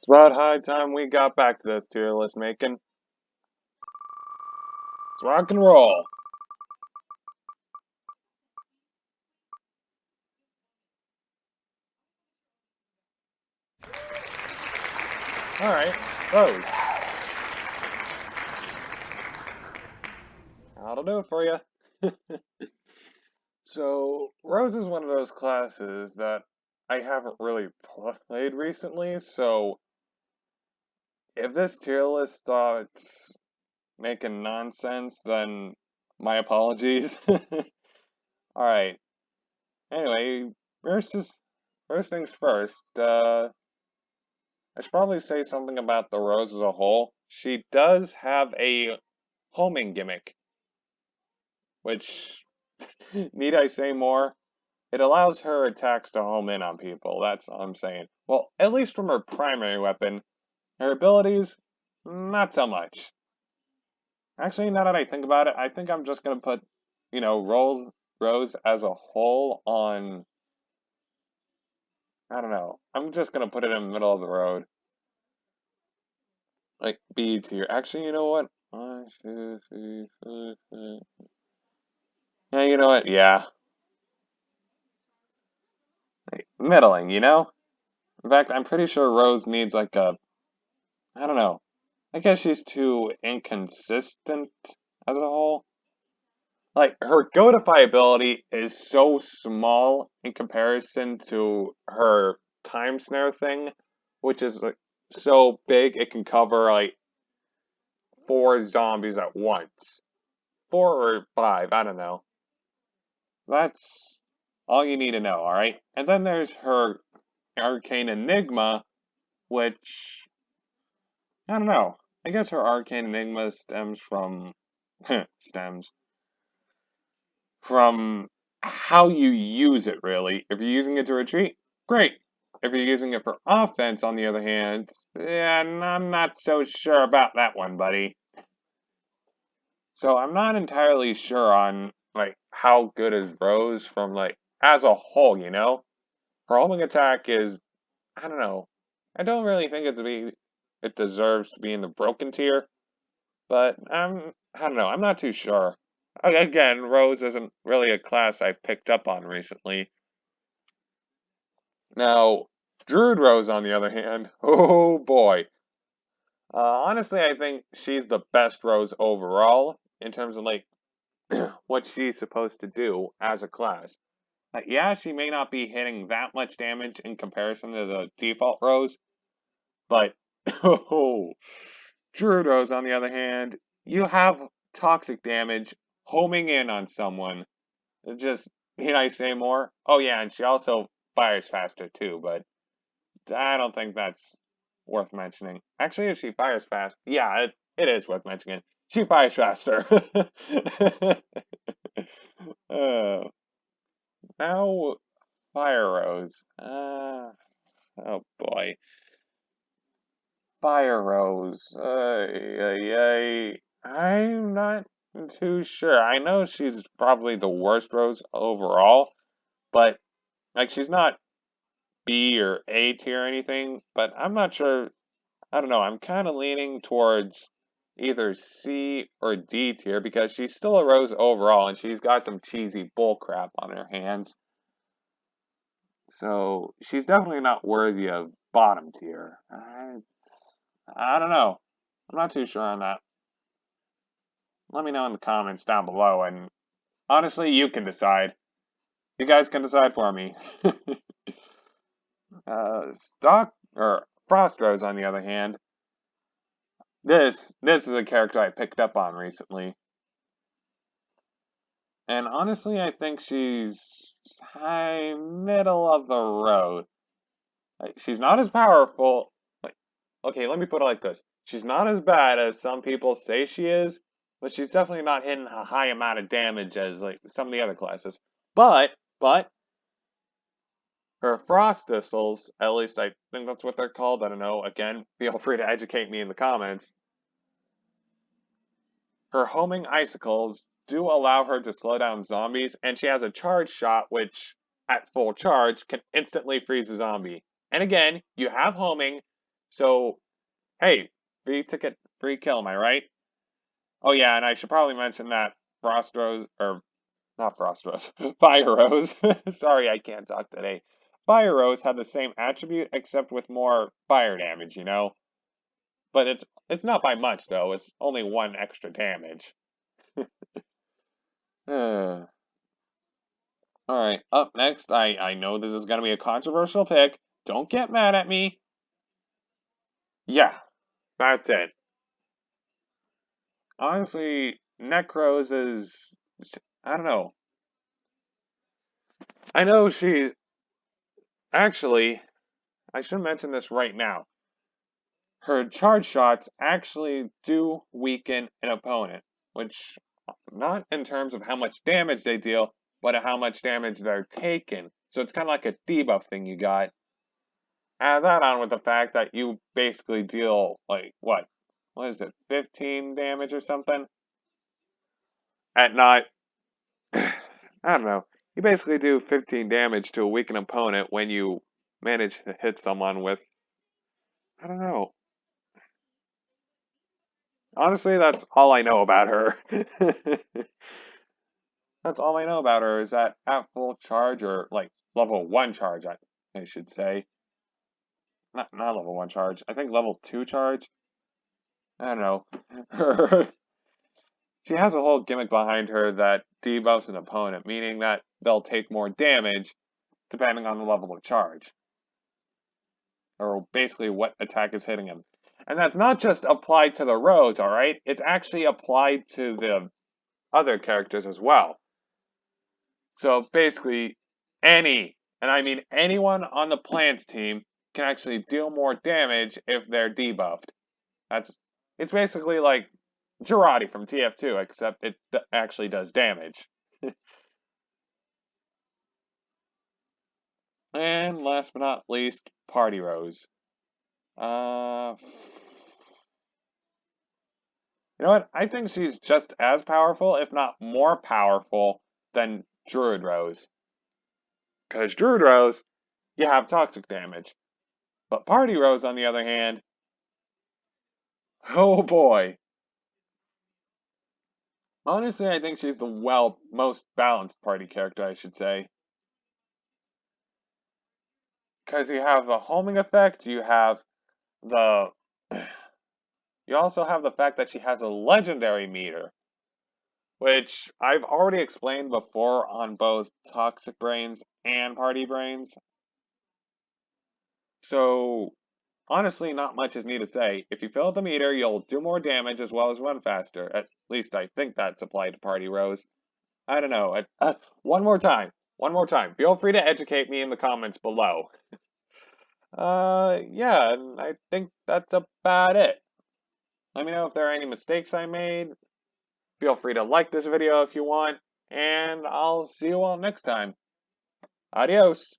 about high time we got back to this tier list making. Let's rock and roll. Alright, Rose. That'll do it for you. So, Rose is one of those classes that I haven't really played recently, so if this tier list starts making nonsense, then my apologies. Alright, anyway, first things first, I should probably say something about the Rose as a whole. She does have a homing gimmick, which, need I say more? It allows her attacks to home in on people, that's all I'm saying. Well, at least from her primary weapon. Her abilities, not so much. Actually, now that I think about it, I think I'm just gonna put, Rose as a whole on, I don't know. I'm just gonna put it in the middle of the road. Like, B tier. Actually, you know what? 1, 2, 3, 4, 5. Yeah, you know what? Yeah. Like, middling, you know? In fact, I'm pretty sure Rose needs like I don't know. I guess she's too inconsistent as a whole. Like, her Godify ability is so small in comparison to her Time Snare thing, which is like so big it can cover like 4 zombies at once. 4 or 5, I don't know. That's all you need to know, alright? And then there's her Arcane Enigma, which, I don't know. I guess her Arcane Enigma stems from, stems from how you use it, really. If you're using it to retreat, great. If you're using it for offense, on the other hand, yeah, I'm not so sure about that one, buddy. So I'm not entirely sure on, like, how good is Rose from, like, as a whole, you know? Her homing attack is, I don't know. I don't really think it deserves to be in the broken tier, but I don't know. I'm not too sure. Again, Rose isn't really a class I've picked up on recently. Now, Druid Rose, on the other hand, oh boy. Honestly, I think she's the best Rose overall in terms of like what she's supposed to do as a class. Yeah, she may not be hitting that much damage in comparison to the default Rose, but oh, Druidos, on the other hand, you have toxic damage homing in on someone. Just, need I say more? Oh yeah, and she also fires faster too, but I don't think that's worth mentioning. Actually, if she fires fast, yeah, it is worth mentioning. She fires faster. uh, now, Fire Rose. Oh boy. Fire Rose. I'm not too sure. I know she's probably the worst Rose overall, but like she's not B or A tier or anything, but I'm not sure. I don't know. I'm kind of leaning towards either C or D tier because she's still a Rose overall and she's got some cheesy bullcrap on her hands. So she's definitely not worthy of bottom tier. I don't know. I'm not too sure on that. Let me know in the comments down below, and honestly, you can decide. You guys can decide for me. Stock or Frost Rose, on the other hand, this is a character I picked up on recently, and honestly, I think she's high middle of the road. Like, she's not as powerful. Like, okay, let me put it like this: she's not as bad as some people say she is, but she's definitely not hitting a high amount of damage as like some of the other classes. But her frost thistles, at least I think that's what they're called. I don't know. Again, feel free to educate me in the comments. Her homing icicles do allow her to slow down zombies, and she has a charge shot which, at full charge, can instantly freeze a zombie. And again, you have homing, So, hey, free ticket, free kill, am I right? Oh yeah, and I should probably mention that Frost Rose, or not Frost Rose, Fire Rose. Sorry, I can't talk today. Fire Rose had the same attribute except with more fire damage, you know? But it's not by much though, it's only one extra damage. Alright, up next, I know this is gonna be a controversial pick. Don't get mad at me. Yeah, that's it. Honestly, Necroz is, I don't know. I know she, actually, I should mention this right now. Her charge shots actually do weaken an opponent, which, not in terms of how much damage they deal, but how much damage they're taking. So it's kind of like a debuff thing you got. Add that on with the fact that you basically deal, like, what is it, 15 damage or something? At not, I don't know. You basically do 15 damage to a weakened opponent when you manage to hit someone with, I don't know. Honestly, that's all I know about her. That's all I know about her is that at full charge, or like level 1 charge, I should say. Not level 1 charge. I think level 2 charge. I don't know. She has a whole gimmick behind her that debuffs an opponent, meaning that they'll take more damage depending on the level of charge. Or basically what attack is hitting him. And that's not just applied to the Rose, alright? It's actually applied to the other characters as well. So basically, and I mean anyone on the Plants team, can actually deal more damage if they're debuffed. That's it's basically like Girardi from TF2, except it actually does damage. And last but not least, Party Rose. Uh, you know what? I think she's just as powerful, if not more powerful, than Druid Rose. Because Druid Rose, you have toxic damage. But Party Rose, on the other hand, oh boy. Honestly, I think she's the most balanced party character, I should say. Because you have the homing effect, the you also have the fact that she has a legendary meter, which I've already explained before on both Toxic Brains and Party Brains. So honestly, not much is need to say. If you fill up the meter, you'll do more damage as well as run faster. At least I think that's applied to Party Rose. I don't know. One more time. One more time. Feel free to educate me in the comments below. Yeah, and I think that's about it. Let me know if there are any mistakes I made. Feel free to like this video if you want, and I'll see you all next time. Adios!